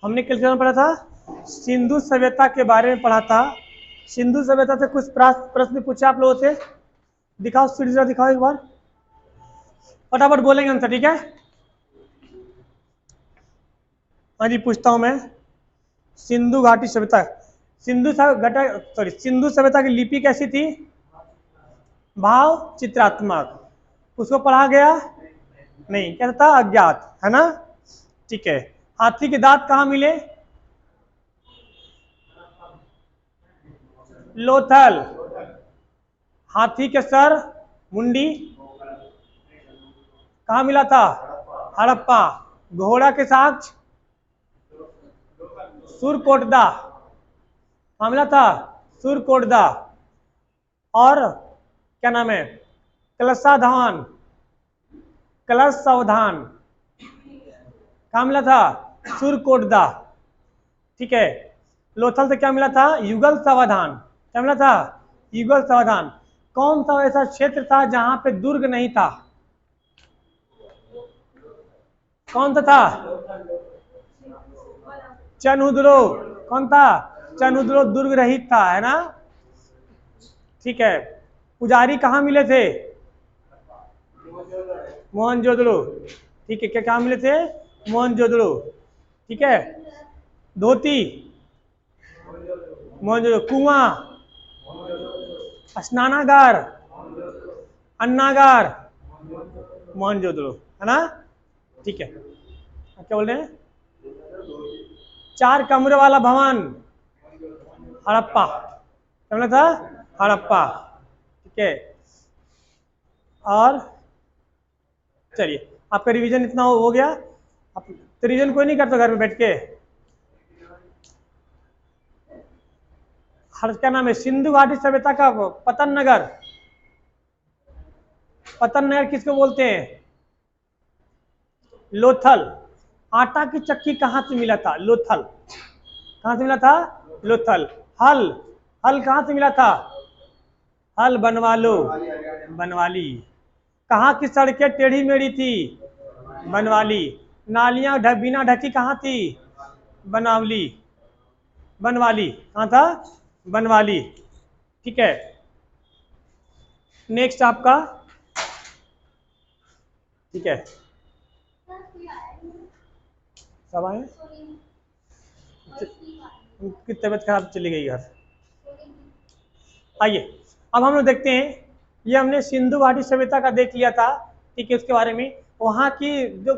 हमने कल पढ़ा था सिंधु सभ्यता के बारे में पढ़ा था। सिंधु सभ्यता से कुछ प्रश्न पूछे आप लोगों से। दिखाओ सीरीज दिखाओ एक बार, फटाफट बोलेंगे आंसर, ठीक है। हाँ जी, पूछता हूं मैं। सिंधु घाटी सभ्यता, सिंधु सभ्यता की लिपि कैसी थी? भाव चित्रात्मक। उसको पढ़ा गया नहीं, क्या था? अज्ञात, है ना, ठीक है। हाथी के दांत कहाँ मिले? लोथल। हाथी के सर मुंडी कहाँ मिला था? हड़प्पा। घोड़ा के साक्ष सुरकोटदा कहाँ मिला था? सुरकोटदा। और क्या नाम है? कलशाधान, कलश सावधान कहाँ मिला था? सुरकोटदा, ठीक है। लोथल से क्या मिला था? युगल सावधान। क्या मिला था? युगल सावधान। कौन सा ऐसा क्षेत्र था जहां पे दुर्ग नहीं था? कौन सा था? चनहुद्रो। कौन था? चनहुद्रो दुर्ग रहित था, है ना, ठीक है। पुजारी कहाँ मिले थे? मोहनजोदड़ो, ठीक है। क्या कहाँ मिले थे? मोहनजोदड़ो, ठीक है। धोती मोहनजोदड़ो। कुआं, स्नानागार, अन्नागार मोहनजोदड़ो, है ना, ठीक है। क्या बोल रहे हैं? 4 कमरे वाला भवन हड़प्पा। क्या बोला था? हड़प्पा, ठीक है। और चलिए, आपका रिवीजन इतना हो गया। आप तो रिवीजन कोई नहीं करता घर में बैठ के? क्या नाम है? सिंधु घाटी सभ्यता का पतन नगर, पतन नगर किसको बोलते हैं? लोथल। आटा की चक्की कहां से मिला था? लोथल। कहां से मिला था? लोथल। हल, हल कहां से मिला था? हल बनवालो, बनवाली। कहाँ की सड़कें टेढ़ी मेढ़ी थी? बनवाली। नालियां बिना ढकी कहाँ थी? बनवाली, बनवाली। कहाँ था? बनवाली, ठीक है। नेक्स्ट आपका, ठीक है। सब आए? उनकी तबीयत खराब चली गई घर। आइए अब हम लोग देखते हैं। ये हमने सिंधु घाटी सभ्यता का देख लिया था, ठीक है। उसके बारे में वहाँ की जो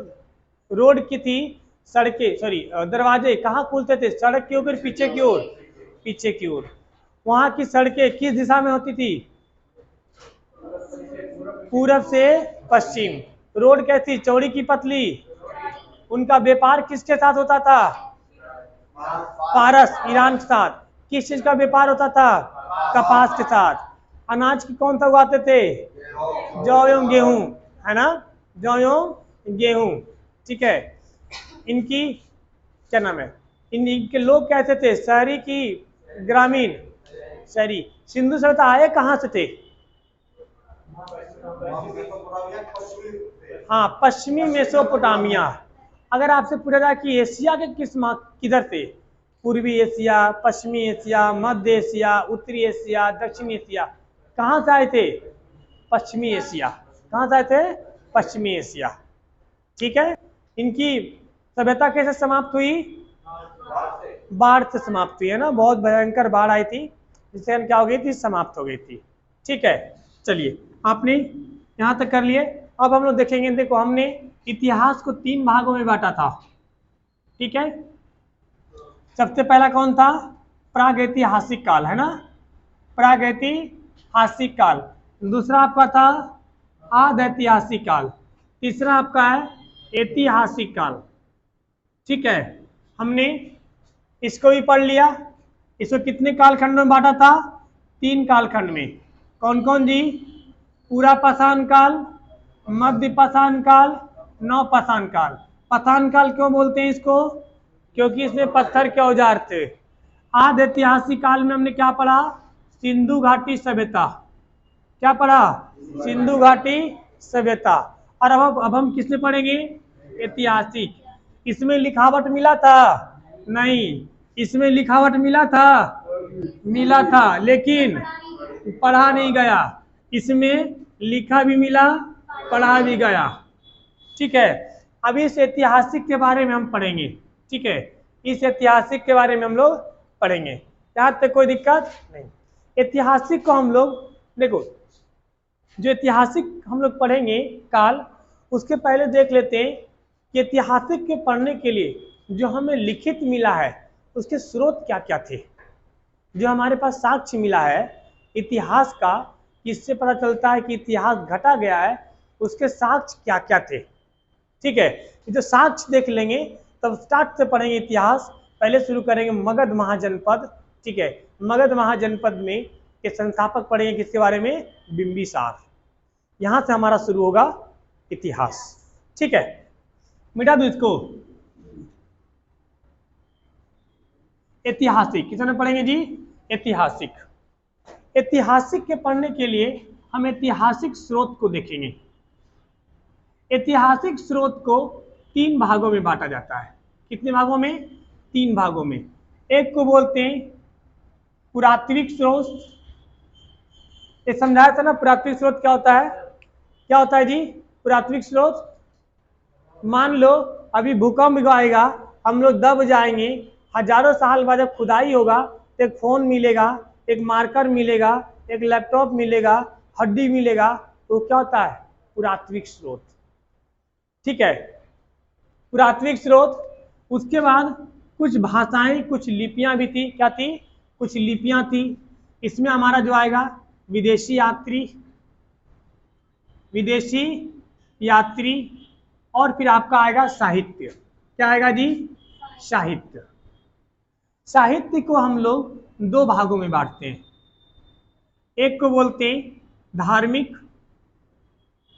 रोड की थी, सड़कें, सॉरी दरवाजे कहाँ खुलते थे? सड़क के ऊपर, पीछे की ओर, पीछे की ओर। वहाँ की सड़कें किस दिशा में होती थी? पूरब से पश्चिम। रोड कैसी? चौड़ी की पतली? उनका व्यापार किसके साथ होता था? पारस, ईरान के साथ। किस चीज का व्यापार होता था? कपास के साथ। अनाज की कौन सा उगाते थे? जौ एवं गेहूं, है ना, जौ एवं गेहूं, ठीक है। इनकी क्या नाम है? इनके लोग कैसे थे? शहरी की ग्रामीण? शहरी। सिंधु सभ्यता आए कहाँ से थे? हाँ, पश्चिमी मेसोपोटामिया। अगर आपसे पूछा जाए कि एशिया के किधर थे? पूर्वी एशिया, पश्चिमी एशिया, मध्य एशिया, उत्तरी एशिया, दक्षिण एशिया, कहाँ से आए थे? पश्चिमी एशिया। कहाँ से आए थे? पश्चिमी एशिया, ठीक है। इनकी सभ्यता कैसे समाप्त हुई? बाढ़ से समाप्त हुई, है ना, बहुत भयंकर बाढ़ आई थी, जिससे क्या हो गई थी? समाप्त हो गई थी, ठीक है। चलिए, आपने यहाँ तक कर लिए। अब हम लोग देखेंगे, देखो हमने इतिहास को 3 भागों में बांटा था, ठीक है। सबसे पहला कौन था? प्रागैतिहासिक काल, है ना, प्रागैतिहासिक काल। दूसरा आपका था आदैतिहासिक काल। तीसरा आपका है ऐतिहासिक काल, ठीक है। हमने इसको भी पढ़ लिया। इसको कितने कालखंड में बांटा था? 3 कालखंड में। कौन कौन जी? पूरा पाषाण काल, मध्य पाषाण काल, नव पाषाण काल। पाषाण काल क्यों बोलते हैं इसको? क्योंकि इसमें पत्थर के औजार थे। आदि ऐतिहासिक काल में हमने क्या पढ़ा? सिंधु घाटी सभ्यता। क्या पढ़ा? सिंधु घाटी सभ्यता। और अब हम किसमें पढ़ेंगे? ऐतिहासिक। इसमें लिखावट मिला था? नहीं, इसमें लिखावट मिला था लेकिन पढ़ा नहीं गया। इसमें लिखा भी मिला, पढ़ा भी गया। ठीक है, अब इस ऐतिहासिक के बारे में हम पढ़ेंगे। ठीक है, इस ऐतिहासिक के बारे में हम लोग पढ़ेंगे, यहाँ तक कोई दिक्कत नहीं। ऐतिहासिक को हम लोग देखो, जो ऐतिहासिक हम लोग पढ़ेंगे काल, उसके पहले देख लेते हैं कि ऐतिहासिक के पढ़ने के लिए जो हमें लिखित मिला है उसके स्रोत क्या क्या थे। जो हमारे पास साक्ष्य मिला है इतिहास का, इससे पता चलता है कि इतिहास घटा गया है, उसके साक्ष्य क्या क्या थे। ठीक है, जो साक्ष्य देख लेंगे तब स्टार्ट से पढ़ेंगे इतिहास। पहले शुरू करेंगे मगध महाजनपद। ठीक है, मगध महाजनपद में के संस्थापक पढ़ेंगे किसके बारे में, बिंबिसार। यहां से हमारा शुरू होगा इतिहास। ठीक है, मिटा दो इसको। ऐतिहासिक किस में पढ़ेंगे जी, ऐतिहासिक। ऐतिहासिक के पढ़ने के लिए हम ऐतिहासिक स्रोत को देखेंगे। ऐतिहासिक स्रोत को 3 भागों में बांटा जाता है। कितने भागों में, 3 भागों में। एक को बोलते हैं पुरातात्विक स्रोत। ये समझाया था ना पुरातात्विक स्रोत क्या होता है, क्या होता है जी पुरातात्विक स्रोत। मान लो अभी भूकंप आएगा, हम लोग दब जाएंगे, हजारों साल बाद जब खुदाई होगा तो एक फोन मिलेगा, एक मार्कर मिलेगा, एक लैपटॉप मिलेगा, हड्डी मिलेगा, तो क्या होता है पुरातात्विक स्रोत। ठीक है, पुरातात्विक स्रोत। उसके बाद कुछ भाषाएं, कुछ लिपियां भी थी। क्या थी, कुछ लिपियां थी। इसमें हमारा जो आएगा विदेशी यात्री, और फिर आपका आएगा साहित्य। क्या आएगा जी, साहित्य। साहित्य को हम लोग 2 भागों में बांटते हैं। एक को बोलते हैं धार्मिक,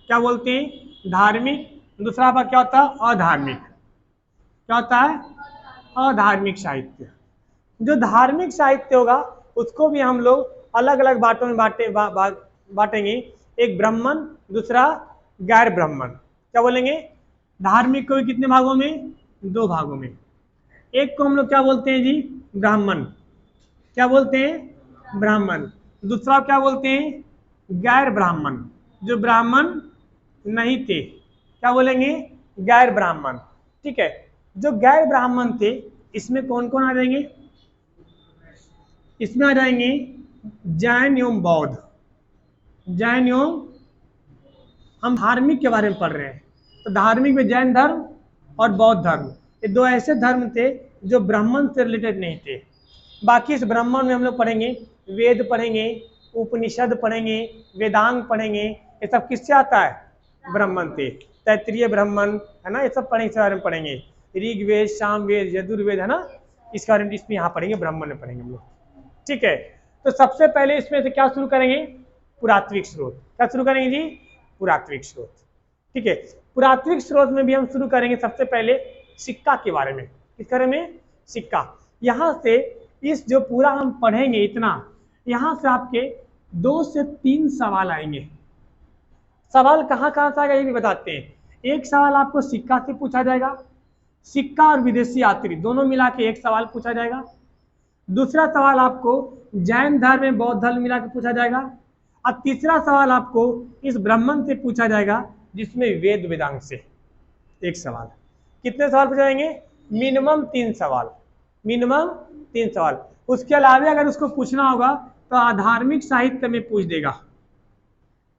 क्या बोलते हैं धार्मिक। दूसरा भाग क्या होता है अधार्मिक। क्या होता है अधार्मिक साहित्य। जो धार्मिक साहित्य होगा उसको भी हम लोग अलग अलग बातों में बांटेंगे। एक ब्राह्मण, दूसरा गैर ब्राह्मण। क्या बोलेंगे, धार्मिक को भी कितने भागों में, 2 भागों में। एक को हम लोग क्या बोलते हैं जी ब्राह्मण। क्या बोलते हैं ब्राह्मण। दूसरा क्या बोलते हैं गैर ब्राह्मण, जो ब्राह्मण नहीं थे। क्या बोलेंगे, गैर ब्राह्मण। ठीक है, जो गैर ब्राह्मण थे इसमें कौन कौन आ जाएंगे, इसमें आ जाएंगे जैन एवं बौद्ध। जैन एवं, हम धार्मिक के बारे में पढ़ रहे हैं तो धार्मिक में जैन धर्म और बौद्ध धर्म, ये 2 ऐसे धर्म थे जो ब्राह्मण से रिलेटेड नहीं थे। बाकी इस ब्राह्मण में हम लोग पढ़ेंगे वेद पढ़ेंगे, उपनिषद पढ़ेंगे, वेदांग पढ़ेंगे। ये सब किससे आता है, ब्राह्मण से। तैत्तिरीय ब्राह्मण है ना, ये सब पढ़ेंगे, इसके बारे में पढ़ेंगे। ऋग्वेद, सामवेद, यजुर्वेद है ना, इसके बारे में इसमें यहाँ पढ़ेंगे, ब्राह्मण में पढ़ेंगे हम लोग। ठीक है, तो सबसे पहले इसमें से क्या शुरू करेंगे, पुरातात्विक स्रोत। क्या शुरू करेंगे जी, पुरातात्विक स्रोत। ठीक है, पुरातात्विक स्रोत में भी हम शुरू करेंगे सबसे पहले सिक्का के बारे में। किस बारे में, सिक्का। यहाँ से इस जो पूरा हम पढ़ेंगे इतना, यहाँ से आपके 2 से 3 सवाल आएंगे। सवाल कहाँ कहाँ से आएगा ये भी बताते हैं। एक सवाल आपको सिक्का से पूछा जाएगा, सिक्का और विदेशी यात्री दोनों मिला के एक सवाल पूछा जाएगा। दूसरा सवाल आपको जैन धर्म में बौद्ध धर्म मिला के पूछा जाएगा। और तीसरा सवाल आपको इस ब्राह्मण से पूछा जाएगा जिसमें वेद वेदांग से एक सवाल। कितने सवाल पूछे जाएंगे, मिनिमम 3 सवाल, मिनिमम 3 सवाल। उसके अलावा अगर उसको पूछना होगा तो अधार्मिक साहित्य में पूछ देगा।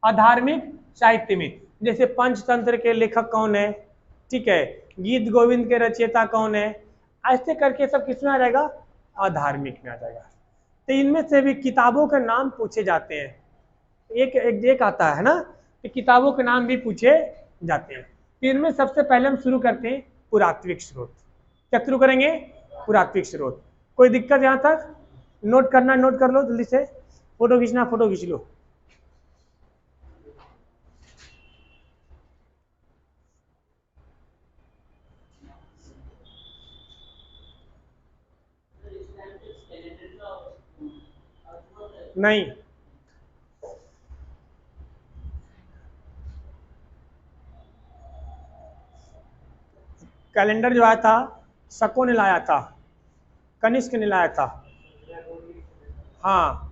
अधार्मिक साहित्य में जैसे पंचतंत्र के लेखक कौन है, ठीक है, गीत गोविंद के रचयिता कौन है, ऐसे करके सब किसमें आ जाएगा, अधार्मिक में आ जाएगा। तो इनमें से भी किताबों के नाम पूछे जाते हैं। एक आता है ना, तो किताबों के नाम भी पूछे जाते हैं। इनमें सबसे पहले हम शुरू करते हैं पुरातात्विक स्रोत। क्या शुरू करेंगे, पुरातात्विक स्रोत। कोई दिक्कत यहाँ तक, नोट करना नोट कर लो जल्दी से, फोटो खींचना फोटो खींच लो। नहीं, कैलेंडर जो आया था शकों ने लाया था, कनिष्क ने लाया था। हाँ,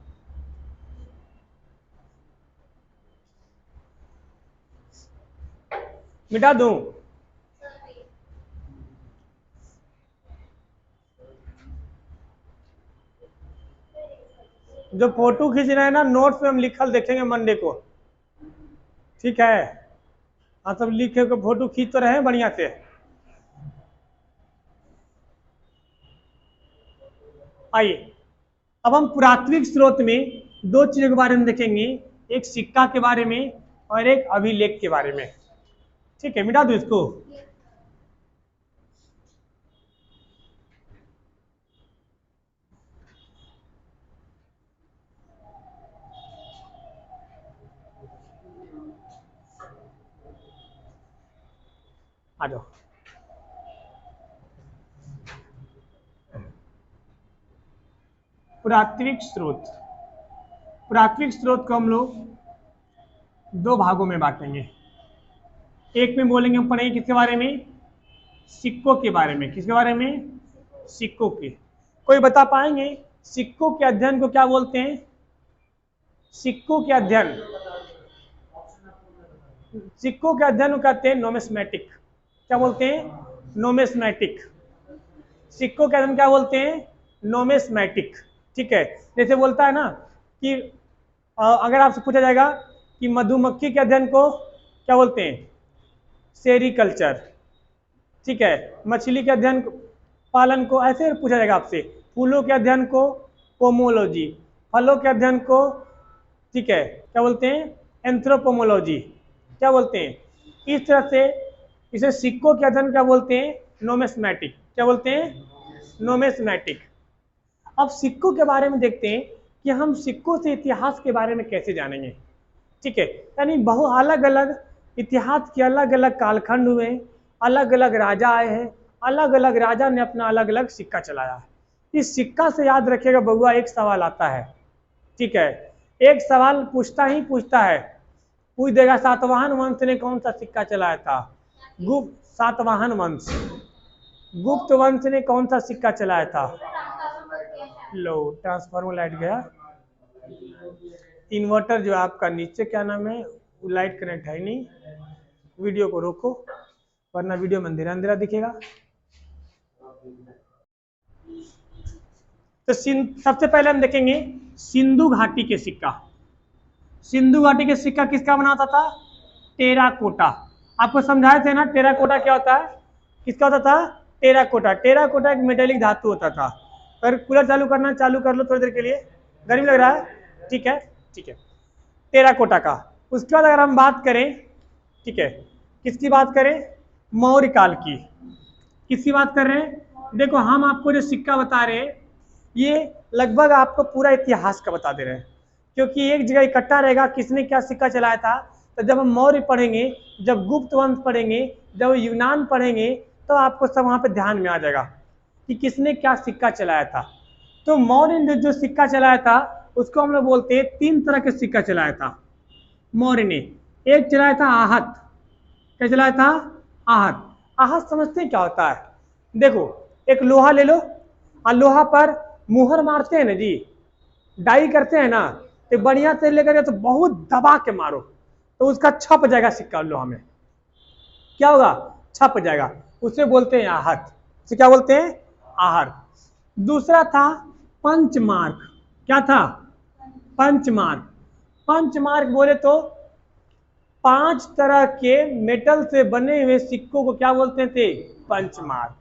मिटा दूं? जो फोटो खींच रहे हैं ना, नोट्स में हम लिखल देखेंगे मंडे को, ठीक है? हाँ, सब लिखे के फोटो खींच तो रहे हैं बढ़िया से। आइए, अब हम पुरातात्विक स्रोत में दो चीजों के बारे में देखेंगे, एक सिक्का के बारे में और एक अभिलेख के बारे में। ठीक है, मिटा दो इसको। आ जाओ। पुरातात्विक स्रोत, पुरातात्विक स्रोत को हम लोग दो भागों में बांटेंगे। एक में बोलेंगे, हम पढ़ेंगे किसके बारे में? सिक्कों के बारे में। किसके बारे में? सिक्कों के। कोई बता पाएंगे सिक्कों के अध्ययन को क्या बोलते हैं? सिक्कों के अध्ययन, सिक्कों के अध्ययन को कहते हैं नोमेस्मेटिक। क्या बोलते हैं? नोमेस्मेटिक। सिक्कों के अध्ययन क्या बोलते हैं? नोमेस्मेटिक। ठीक है, जैसे बोलता है ना कि अगर आपसे पूछा जाएगा कि मधुमक्खी के अध्ययन को क्या बोलते हैं? सेरिकल्चर। ठीक है, मछली के अध्ययन पालन को ऐसे पूछा जाएगा आपसे। फूलों के अध्ययन को पोमोलॉजी, फलों के अध्ययन को, ठीक है, क्या बोलते हैं? एंथ्रोपोमोलॉजी। क्या बोलते हैं? इस तरह से इसे सिक्कों के अध्ययन क्या बोलते हैं? नोमेस्मेटिक। क्या बोलते हैं? नोमेस्मेटिक। अब सिक्कों के बारे में देखते हैं कि हम सिक्कों से इतिहास के बारे में कैसे जानेंगे। ठीक है, यानी बहुत अलग अलग इतिहास के अलग अलग कालखंड हुए, अलग अलग राजा आए हैं, अलग अलग राजा ने अपना अलग अलग सिक्का चलाया है। इस सिक्का से याद रखिएगा बउआ, एक सवाल आता है। ठीक है, एक सवाल पूछता ही पूछता है, पूछ देगा सातवाहन वंश ने कौन सा सिक्का चलाया था? गुप्त सातवाहन वंश, गुप्त वंश ने कौन सा सिक्का चलाया था? लो, ट्रांसफार्मर लाइट गया। इन्वर्टर जो आपका नीचे क्या नाम है, वो लाइट कनेक्ट है नहीं। वीडियो को रोको वरना वीडियो में अंधेरा अंधेरा दिखेगा। तो सबसे पहले हम देखेंगे सिंधु घाटी के सिक्का। सिंधु घाटी के सिक्का किसका बना होता था? टेराकोटा। आपको समझाए थे ना टेराकोटा क्या होता है? किसका होता था? टेराकोटा। टेराकोटा एक मेटेलिक धातु होता था। अगर कूलर चालू करना, चालू कर लो थोड़ी देर के लिए, गर्मी लग रहा है। ठीक है, ठीक है, टेराकोटा का। उसके बाद अगर हम बात करें, ठीक है, किसकी बात करें? मौर्य काल की। किसकी बात कर रहे हैं? देखो, हम आपको जो सिक्का बता रहे हैं ये लगभग आपको पूरा इतिहास का बता दे रहे हैं, क्योंकि एक जगह इकट्ठा रहेगा किसने क्या सिक्का चलाया था। तो जब हम मौर्य पढ़ेंगे, जब गुप्त वंश पढ़ेंगे, जब यूनान पढ़ेंगे, तो आपको सब वहां पे ध्यान में आ जाएगा कि किसने क्या सिक्का चलाया था। तो मौर्य ने जो सिक्का चलाया था उसको हम लोग बोलते हैं, तीन तरह के सिक्का चलाया था मौर्य ने। एक चलाया था आहत। क्या चलाया था? आहत। आहत समझते हैं क्या होता है? देखो, एक लोहा ले लो और लोहा पर मुहर मारते हैं ना जी, डाई करते हैं ना, तो बढ़िया से लेकर तो बहुत दबा के मारो तो उसका छप जाएगा सिक्का लोहा में। क्या होगा? छप जाएगा। उसे बोलते हैं आहत। उसे क्या बोलते हैं? आहर। दूसरा था पंचमार्क। क्या था? पंचमार्क। पंचमार्क बोले तो 5 तरह के मेटल से बने हुए सिक्कों को क्या बोलते थे? पंचमार्क।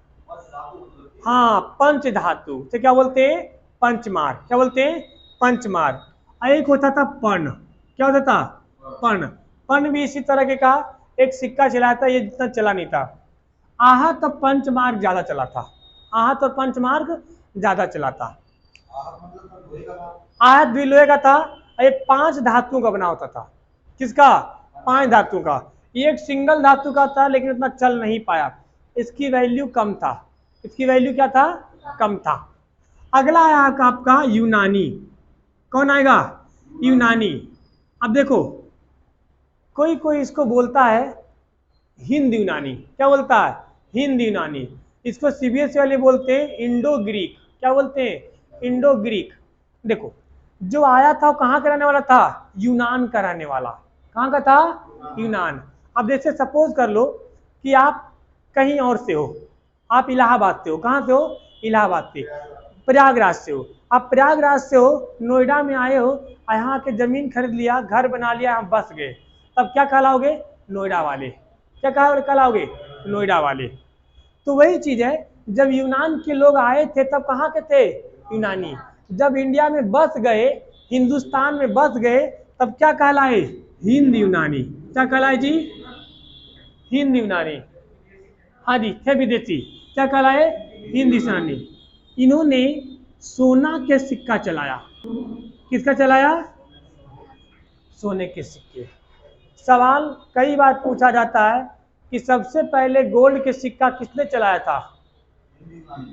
हाँ, पंच धातु से क्या बोलते हैं? पंचमार्क। क्या बोलते हैं? पंचमार्क। एक होता था पर्ण। क्या होता था? पर्ण। पर्ण भी इसी तरह के का एक सिक्का चलाया था, ये जितना चला नहीं था। आहत और पंचमार्क ज्यादा चला था। आहत और पंचमार्क ज्यादा चला था। आहत भी लोहे का था, ये 5 धातुओं का बना होता था। किसका? 5 धातु का। ये एक सिंगल धातु का था लेकिन उतना चल नहीं पाया, इसकी वैल्यू कम था। इसकी वैल्यू क्या था? कम था। अगला है आपका यूनानी। कौन आएगा? यूनानी। अब देखो, कोई कोई इसको बोलता है हिंद यूनानी। क्या बोलता है? हिंद यूनानी। इसको सीबीएसई वाले बोलते हैं इंडो ग्रीक। क्या बोलते हैं, इंडो ग्रीक। देखो जो आया था वो कहाँ का रहने वाला था, यूनान का रहने वाला। कहाँ का था, यूनान। अब जैसे सपोज कर लो कि आप कहीं और से हो, आप इलाहाबाद से हो, कहाँ से हो, इलाहाबाद से, प्रयागराज से हो, आप प्रयागराज से हो, नोएडा में आए हो, यहाँ के जमीन खरीद लिया, घर बना लिया, हम बस गए, तब क्या कहलाओगे, नोएडा वाले। क्या कहलाओगे, नोएडा वाले। तो वही चीज है, जब यूनान के लोग आए थे तब कहाँ के थे, यूनानी। जब इंडिया में बस गए, हिंदुस्तान में बस गए, तब क्या कहलाए, हिंद यूनानी। क्या कहलाए जी, हिंद यूनानी। हाँ जी, थे विदेशी, क्या कहलाए, हिंद यूनानी। इन्होंने सोना के सिक्का चलाया। किसका चलाया, सोने के सिक्के। सवाल कई बार पूछा जाता है कि सबसे पहले गोल्ड के सिक्का किसने चलाया था,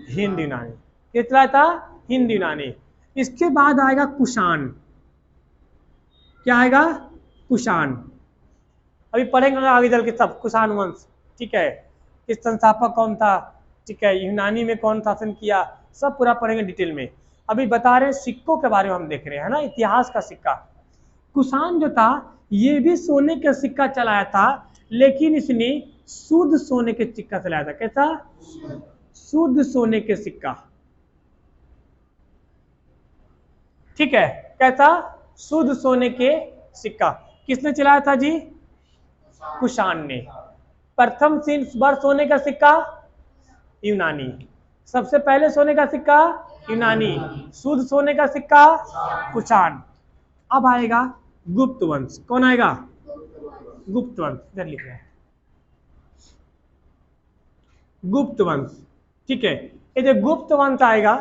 हिंद यूनानी। किस चलाया था, हिंद यूनानी। इसके बाद आएगा कुषाण। क्या आएगा, कुषाण। अभी पढ़ेंगे आगे चल के सब, कुषाण वंश, ठीक है, किस संस्थापक कौन था, ठीक है, यूनानी में कौन शासन किया, सब पूरा पढ़ेंगे डिटेल में। अभी बता रहे हैं सिक्कों के बारे में हम देख रहे हैं ना, इतिहास का सिक्का। कुषाण जो था ये भी सोने का सिक्का चलाया था, लेकिन इसने शुद्ध सोने के सिक्का चलाया था। कैसा, शुद्ध सोने के सिक्का, ठीक है, कैसा, शुद्ध सोने के सिक्का। किसने चलाया था जी, कुषाण ने। प्रथम बार सोने का सिक्का यूनानी, सबसे पहले सोने का सिक्का यूनानी, शुद्ध सोने का सिक्का कुषाण। अब आएगा गुप्त वंश। कौन आएगा, गुप्त वंश, इधर लिख रहे हैं, गुप्त वंश, ठीक है। ये जो गुप्त वंश आएगा,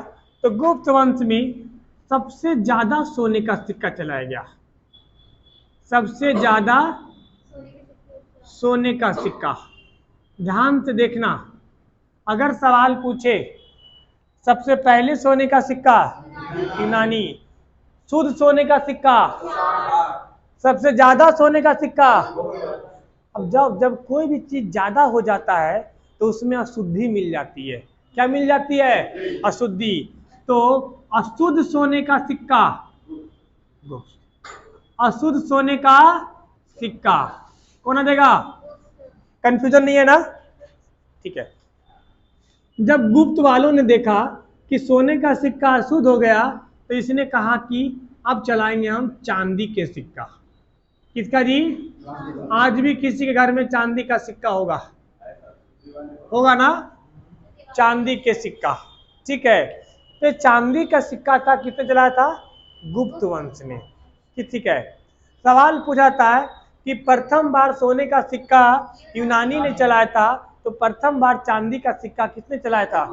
तो गुप्त वंश में सबसे ज्यादा सोने का सिक्का चलाया गया, सबसे ज्यादा सोने का सिक्का। ध्यान से देखना, अगर सवाल पूछे सबसे पहले सोने का सिक्का यूनानी, शुद्ध सोने का सिक्का, सबसे ज्यादा सोने का सिक्का। अब जब कोई भी चीज ज्यादा हो जाता है तो उसमें अशुद्धि मिल जाती है। क्या मिल जाती है, अशुद्धि। तो अशुद्ध सोने का सिक्का, अशुद्ध सोने का सिक्का कौन आ देगा, कंफ्यूजन नहीं है ना, ठीक है। जब गुप्त वालों ने देखा कि सोने का सिक्का अशुद्ध हो गया, तो इसने कहा कि अब चलाएंगे हम चांदी के सिक्का। किसका जी, आज भी किसी के घर में चांदी का सिक्का होगा, होगा ना, चांदी के सिक्का, ठीक है। तो चांदी का सिक्का था, किसने चलाया था, गुप्त वंश ने, ठीक है। सवाल पूछा था कि प्रथम बार सोने का सिक्का यूनानी ने चलाया था, तो प्रथम बार चांदी का सिक्का किसने चलाया था,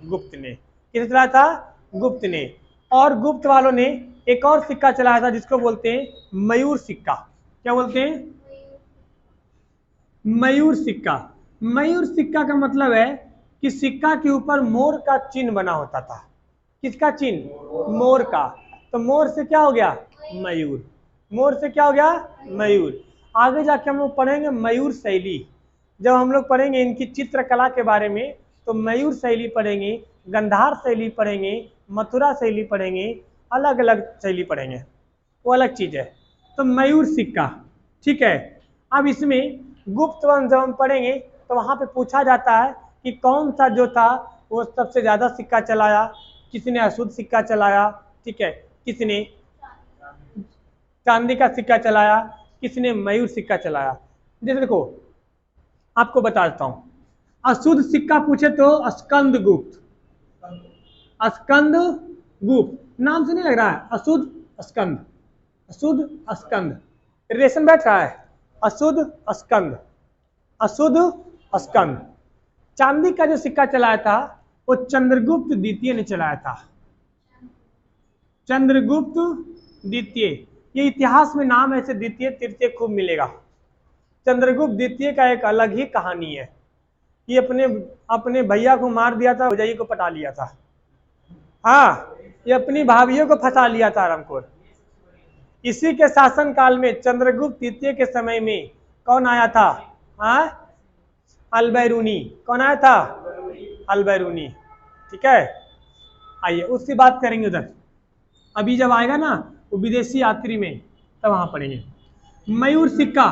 गुप्त ने। किसने चलाया था, गुप्त ने। और गुप्त वालों ने एक और सिक्का चलाया था जिसको बोलते हैं मयूर सिक्का। क्या बोलते हैं, मयूर सिक्का। मयूर सिक्का का मतलब है कि सिक्का के ऊपर मोर का चिन्ह बना होता था। किसका चिन्ह, मोर का। तो मोर से क्या हो गया, मयूर। मोर से क्या हो गया, मयूर। आगे जाके हम लोग पढ़ेंगे मयूर शैली। जब हम लोग पढ़ेंगे इनकी चित्रकला के बारे में, तो मयूर शैली पढ़ेंगे, गंधार शैली पढ़ेंगे, मथुरा शैली पढ़ेंगे, अलग अलग शैली पढ़ेंगे, वो अलग चीज है। तो मयूर सिक्का, ठीक है। अब इसमें गुप्त वंश जब हम पढ़ेंगे तो वहां पे पूछा जाता है कि कौन सा जो था वो सबसे ज्यादा सिक्का चलाया, किसने अशुद्ध सिक्का चलाया, ठीक है, किसने चांदी का सिक्का चलाया, किसने मयूर सिक्का चलाया। जैसे देखो आपको बता देता हूं, अशुद्ध सिक्का पूछे तो स्कंद गुप्त, स्कंद गुप्त नाम से नहीं लग रहा है, अशुद्ध स्कंद, अशुद्ध स्कंद, रिलेशन बैठ रहा है, अशुद्ध स्कंद, अशुद्ध स्कंद। चांदी का जो सिक्का चलाया था वो चंद्रगुप्त द्वितीय ने चलाया था, चंद्रगुप्त द्वितीय। ये इतिहास में नाम ऐसे द्वितीय तृतीय खूब मिलेगा। चंद्रगुप्त द्वितीय का एक अलग ही कहानी है। ये अपने भैया को मार दिया था, भौजाई को पटा लिया था। हाँ, ये अपनी भाभीियों को फंसा लिया था आरामखोर। इसी के शासन काल में चंद्रगुप्त द्वितीय के समय में कौन आया था, हाँ, अलबैरूनी। कौन आया था, अलबैरूनी, ठीक है। आइए उसकी बात करेंगे उधर, अभी जब आएगा ना वो विदेशी यात्री में तब वहां पढ़ेंगे। मयूर सिक्का,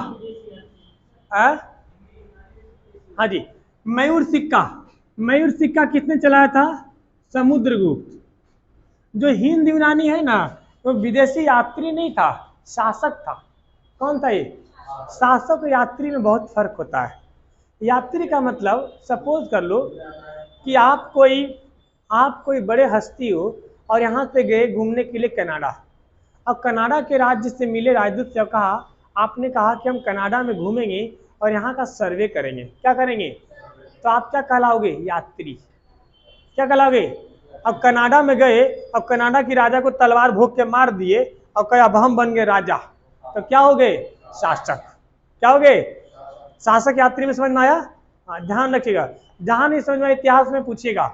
हाँ जी, मयूर सिक्का, मयूर सिक्का किसने चलाया था? समुद्रगुप्त। जो हिंद यूनानी है ना वो विदेशी यात्री नहीं था, शासक था। कौन था ये? शासक और यात्री में बहुत फर्क होता है। यात्री का मतलब सपोज कर लो कि आप कोई बड़े हस्ती हो और यहाँ से गए घूमने के लिए कनाडा। अब कनाडा के राज्य से मिले, राजदूत से कहा, आपने कहा कि हम कनाडा में घूमेंगे और यहाँ का सर्वे करेंगे। क्या करेंगे? तो आप क्या कहलाओगे? यात्री। क्या कहलाओगे? अब कनाडा में गए, अब कनाडा की राजा को तलवार भोंक के मार दिए और कहे अब हम बन गए राजा, तो क्या हो गए? शासक। क्या हो गए? शासक। यात्री में समझ में आया? ध्यान रखिएगा, जहां नहीं समझ में इतिहास में पूछिएगा।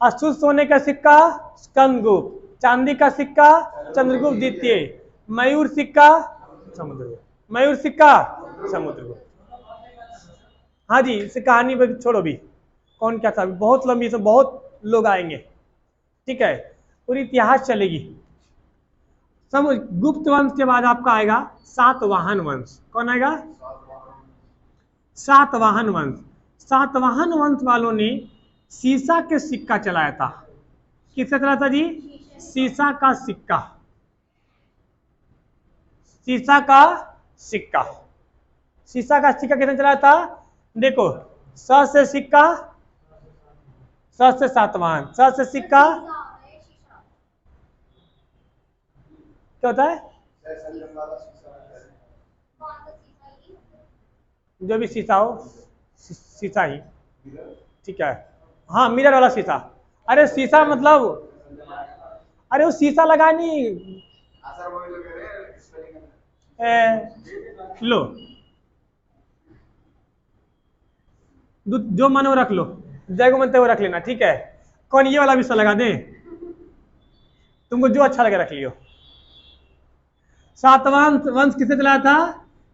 अशुद्ध सोने का सिक्का स्कंदगुप्त, चांदी का सिक्का चंद्रगुप्त द्वितीय, मयूर सिक्का समुद्रगुप्त, मयूर सिक्का समुद्रगुप्त। हाँ जी, इस कहानी पर छोड़ो भी, कौन क्या था, बहुत लंबी, से बहुत लोग आएंगे, ठीक है, पूरी इतिहास चलेगी। गुप्त वंश के बाद आपका आएगा सातवाहन वंश। कौन आएगा? सातवाहन वंश। सातवाहन वंश वालों ने सीसा के सिक्का चलाया था। किसका चलाया था जी? सीसा का सिक्का। सीसा का सिक्का। सीसा का सिक्का किसने चलाया था? देखो, स से सिक्का, स से सातवाहन, स से सिक्का क्या होता है? जो भी शीशा हो, शीशा ही, ठीक है। हाँ, मिरर वाला शीशा। अरे शीशा मतलब, अरे वो शीशा लगा नहीं, लो जो मानो रख लो, जय को मनते वो रख लेना, ठीक है। कौन ये वाला भी लगा दे? तुमको जो अच्छा लगे रख लियो। सातवाहन वंश किसे चलाया था?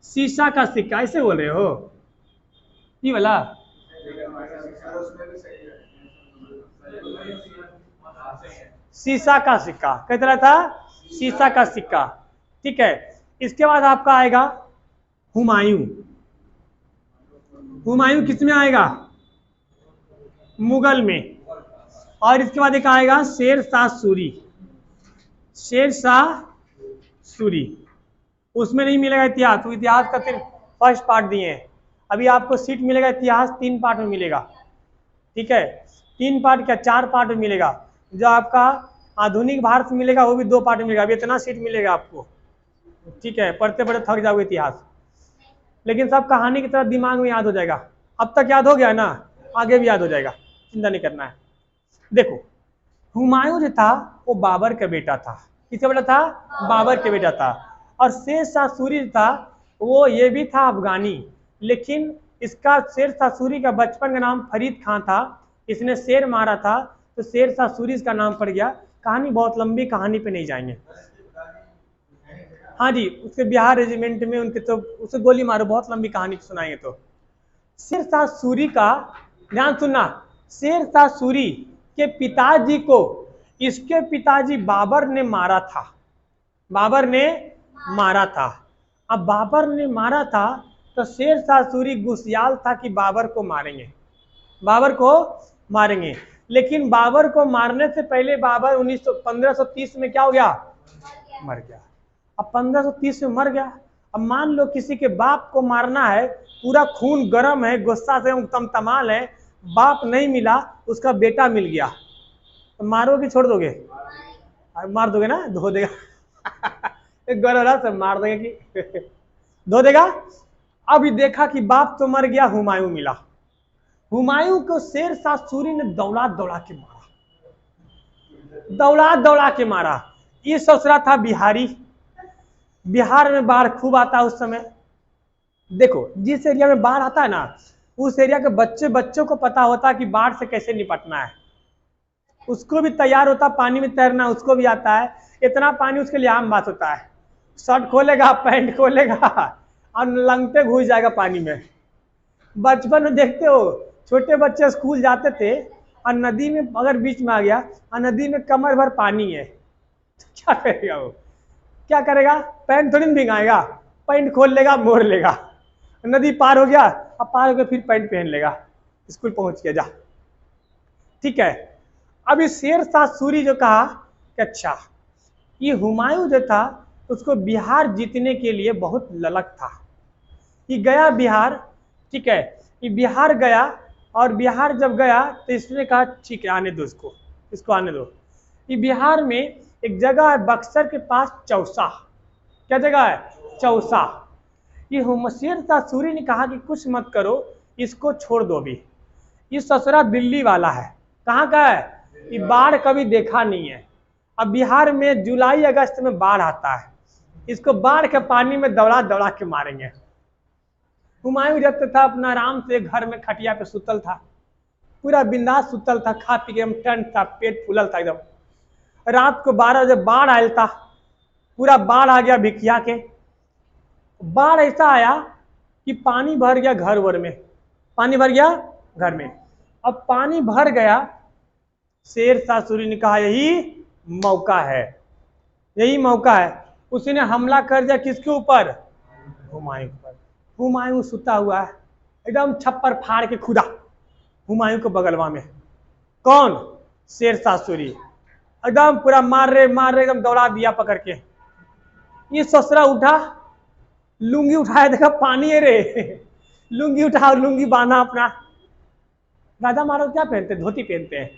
सीसा का सिक्का। ऐसे बोल रहे हो? ये वाला सीसा का सिक्का क्या चला था? सीसा का सिक्का, ठीक है। इसके बाद आपका आएगा हुमायूं। हुमायूं किस में आएगा? मुगल में। और इसके बाद एक आएगा शेर शाह सूरी। शेर शाह सूरी, उसमें नहीं मिलेगा इतिहास, तो इतिहास का सिर्फ फर्स्ट पार्ट दिए हैं। अभी आपको सीट मिलेगा इतिहास 3 पार्ट में मिलेगा, ठीक है। 3 पार्ट क्या 4 पार्ट में मिलेगा। जो आपका आधुनिक भारत में मिलेगा वो भी 2 पार्ट में मिलेगा। अभी इतना सीट मिलेगा आपको, ठीक है। पढ़ते पढ़ते थक जाओगे इतिहास, लेकिन सब कहानी की तरह दिमाग में याद हो जाएगा। अब तक याद हो गया ना, आगे भी याद हो जाएगा, चिंता नहीं करना है। देखो, हुमायूं जो था वो बाबर का बेटा था। किसका बेटा था? बाबर के बेटा था। और शेर शाह सूरी था वो ये भी था अफगानी, लेकिन इसका शेर शाह सूरी का बचपन का नाम फरीद खान था। इसने शेर मारा था तो शेर शाह सूरी इसका नाम पड़ गया। कहानी बहुत लंबी, कहानी पे नहीं जाएंगे। हाँ जी, उसके बिहार रेजिमेंट में उनके, तो उसे गोली मारो, बहुत लंबी कहानी सुनाएंगे। तो शेर शाह सूरी का ध्यान सुनना, शेर शाह सूरी के पिताजी को इसके पिताजी बाबर ने मारा था। बाबर ने मारा था। अब बाबर ने मारा था तो शेर शाह सूरी गुस्सियाल था कि बाबर को मारेंगे, बाबर को मारेंगे। लेकिन बाबर को मारने से पहले बाबर 1530 में क्या हो गया? मर गया। अब 1530 में मर गया। अब मान लो किसी के बाप को मारना है, पूरा खून गर्म है, गुस्सा से तमतमाल है, बाप नहीं मिला, उसका बेटा मिल गया, तो मारोगे छोड़ दोगे? मार दोगे ना, धो देगा एक गौरव से मार देगा कि धो देगा। अभी देखा कि बाप तो मर गया, हुमायूं मिला। हुमायूं को शेर शाह सूरी ने दौड़ा दौड़ा के मारा, दौड़ा दौड़ा के मारा। ये ससुरा था बिहारी। बिहार में बाढ़ खूब आता उस समय। देखो, जिस एरिया में बाढ़ आता है ना, उस एरिया के बच्चों को पता होता कि बाढ़ से कैसे निपटना है। उसको भी तैयार होता, पानी में तैरना उसको भी आता है। इतना पानी उसके लिए आम बात होता है। शर्ट खोलेगा, पैंट खोलेगा और लंगटे घुस जाएगा पानी में। बचपन में देखते हो, छोटे बच्चे स्कूल जाते थे और नदी में अगर बीच में आ गया और नदी में कमर भर पानी है तो क्या करेगा वो? क्या करेगा? पैंट थोड़ी भिगाएगा, पैंट खोल लेगा, मोड़ लेगा। नदी पार हो गया, अब पार हो गया फिर पैंट पहन लेगा, स्कूल पहुंच गया, जा। ठीक है। अब इस शेरशाह सूरी जो कहा कि अच्छा ये हुमायूं जो था उसको बिहार जीतने के लिए बहुत ललक था, ये गया बिहार। ठीक है, ये बिहार गया और बिहार जब गया तो इसने कहा ठीक है आने दो इसको आने दो। ये बिहार में एक जगह है बक्सर के पास चौसा। क्या जगह है? चौसा। ये शेरशाह सूरी ने कहा कि कुछ मत करो, इसको छोड़ दो अभी, ये ससुरा दिल्ली वाला है। कहाँ का है? ये बाढ़ कभी देखा नहीं है। अब बिहार में जुलाई अगस्त में बाढ़ आता है, इसको बाढ़ के पानी में दौड़ा दौड़ा के मारेंगे। हुमायूं जब था अपना आराम से घर में खटिया पे सुतल था, पूरा बिंदास सुतल था, खा पी के एकदम ठंड था, पेट फूलल था एकदम। रात को 12 बजे बाढ़ आयल था, पूरा बाढ़ आ गया भिखिया के। बाढ़ ऐसा आया कि पानी भर गया घर वर में, पानी भर गया घर में। अब पानी भर गया, शेरशाह सूरी ने कहा यही मौका है, यही मौका है। उसने हमला कर दिया किसके ऊपर? हुमायूं पर। हुमायूं सुता हुआ है, एकदम छप्पर फाड़ के खुदा हुमायूं को बगलवा में। कौन? शेरशाह सूरी। एकदम पूरा मार रहे एकदम दौड़ा दिया पकड़ के। ये ससुरा उठा, लुंगी उठाया, देखा पानी है रे। लुंगी उठा, लुंगी बांधा अपना। राजा महाराज क्या पहनते? धोती पहनते हैं।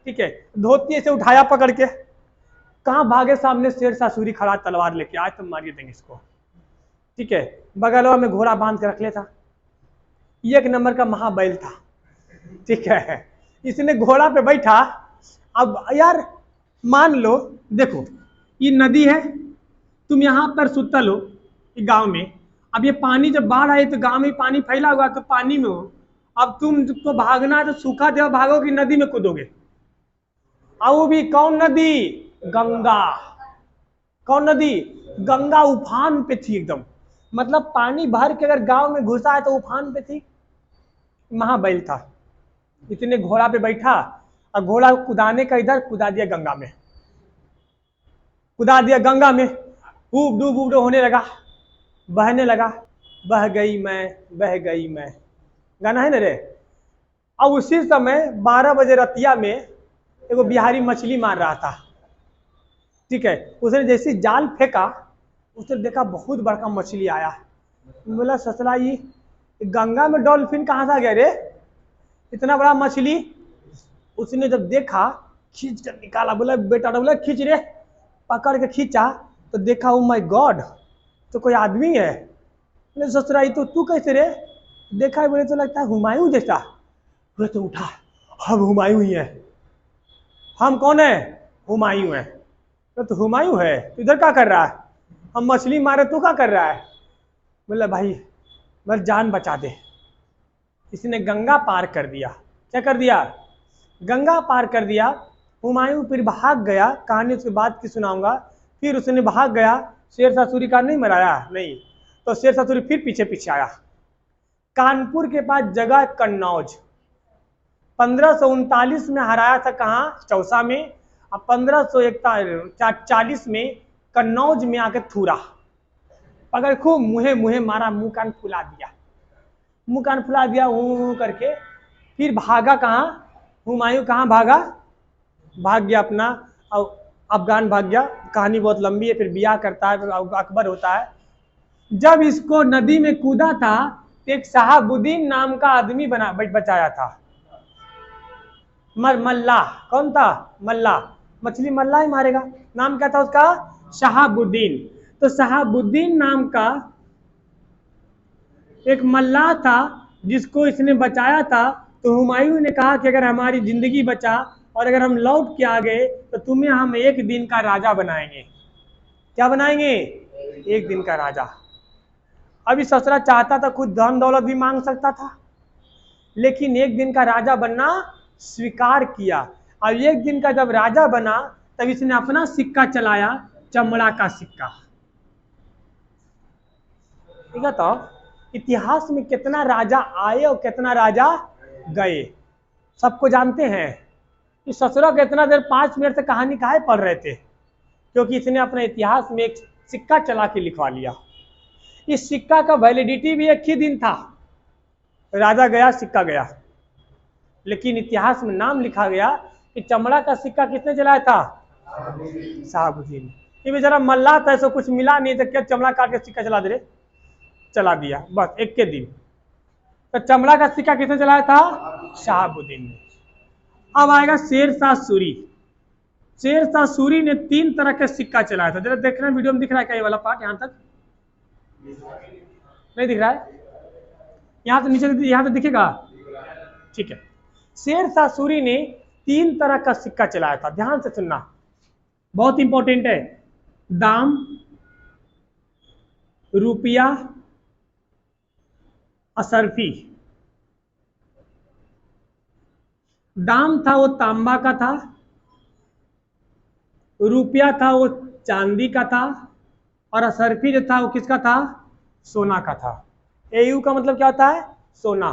ठीक है, धोती से उठाया पकड़ के, कहाँ भागे? सामने शेरशाह सूरी खड़ा तलवार लेके, आज तुम मारिए देंगे इसको। ठीक है, बगलवा में घोड़ा बांध के रख लेता, एक नंबर का महाबैल था। ठीक है, इसने घोड़ा पे बैठा। अब यार मान लो, देखो ये नदी है, तुम यहाँ पर सुतल हो गांव में। अब ये पानी जब बाढ़ आई तो गांव में पानी फैला हुआ, तो पानी में हो। अब तुमको भागना है तो सूखा देव भागो कि नदी में कूदोगे? और वो भी कौन नदी? गंगा। कौन नदी? गंगा उफान पे थी एकदम, मतलब पानी भर के अगर गांव में घुसा है तो उफान पे थी। महाबैल था, इतने घोड़ा पे बैठा और घोड़ा कुदाने का इधर कुदा दिया गंगा में, कुदा दिया गंगा में। ऊब डूब होने लगा, बहने लगा। बह गई मैं, गाना है ना रे। अब उसी समय 12 बजे रतिया में एगो बिहारी मछली मार रहा था। ठीक है, उसने जैसे जाल फेंका, उसने देखा बहुत बड़का मछली आया। बोला ससला ये गंगा में डॉल्फिन कहाँ से आ गया रे, इतना बड़ा मछली। उसने जब देखा, खींच कर निकाला। बोला बेटा, बोला खींच रे। पकड़ के खींचा तो देखा, ओ माय गॉड, तो कोई आदमी है। बोले ससुराई तो तू कैसे रे? देखा, बोले तो लगता है हुमायूं जैसा। बोले तो उठा, हम हुमायूं ही है। हम कौन है? हुमायूं है। तो हुमायूं है, तो इधर क्या कर रहा है? हम मछली मारे, तू क्या कर रहा है? बोला भाई बस जान बचा दे। इसने गंगा पार कर दिया। क्या कर दिया? गंगा पार कर दिया। हुमायूं फिर भाग गया, कहानी उसके बाद की सुनाऊंगा। फिर उसने भाग गया, शेरशाह सूरी का नहीं मराया, नहीं तो शेरशाह सूरी फिर पीछे पीछे आया। कानपुर के पास जगह कन्नौज, 1539 में हराया था। कहाँ? चौसा में। अब 1540 में कन्नौज में आके थूरा, पकड़ खूब मुहे मारा, मुंह कान फुला दिया, मुंह कान फुला दिया करके। फिर भागा कहाँ? हुमायूं कहाँ भागा? भाग गया अपना अफगान भाग गया। कहानी बहुत लंबी है। फिर बियाह करता है, फिर अकबर होता है। जब इसको नदी में कूदा था तो एक शहाबुद्दीन नाम का आदमी बचाया था। मल्ला। कौन था? मल्ला। मछली मल्ला ही मारेगा। नाम क्या था उसका? शहाबुद्दीन। तो शहाबुद्दीन नाम का एक मल्ला था जिसको इसने बचाया था। तो हुमायूं ने कहा कि अगर हमारी जिंदगी बचा और अगर हम लौट के आ गए तो तुम्हें हम एक दिन का राजा बनाएंगे। क्या बनाएंगे? एक दिन का राजा। अभी ससुरा चाहता था खुद धन दौलत भी मांग सकता था, लेकिन एक दिन का राजा बनना स्वीकार किया। अब एक दिन का जब राजा बना तब इसने अपना सिक्का चलाया, चमड़ा का सिक्का। ठीक है, तो इतिहास में कितना राजा आए और कितना राजा गए। सबको जानते हैं कि ससुरा को इतना देर 5 मिनट से कहानी काहे पढ़ रहे थे, क्योंकि इसने अपने इतिहास में एक सिक्का चला के लिखवा लिया। इस सिक्का का वैलिडिटी भी एक ही दिन था, राजा गया सिक्का गया, लेकिन इतिहास में नाम लिखा गया कि चमड़ा का सिक्का किसने चलाया था? शहाबुद्दीन। ये बेचारा मल्लाह था, ऐसा कुछ मिला नहीं था, क्या चमड़ा काट के सिक्का चला दे रे, चला दिया बस एक के दिन। तो चमड़ा का सिक्का किसने चलाया था? शहाबुद्दीन ने। अब आएगा शेरशाह सूरी। शेरशाह सूरी ने 3 तरह का सिक्का चलाया था। जरा देखना वीडियो में दिख रहा है क्या ये वाला पार्ट? यहाँ तक नहीं दिख रहा है, यहाँ से नीचे यहाँ से दिखेगा, ठीक है। शेरशाह सूरी ने 3 तरह का सिक्का चलाया था, ध्यान से सुनना, बहुत इंपॉर्टेंट है। दाम, रुपया, असरफी। दाम था वो तांबा का था, रुपया था वो चांदी का था, और असरफी जो था वो किसका था? सोना का था। एयू का मतलब क्या होता है? सोना।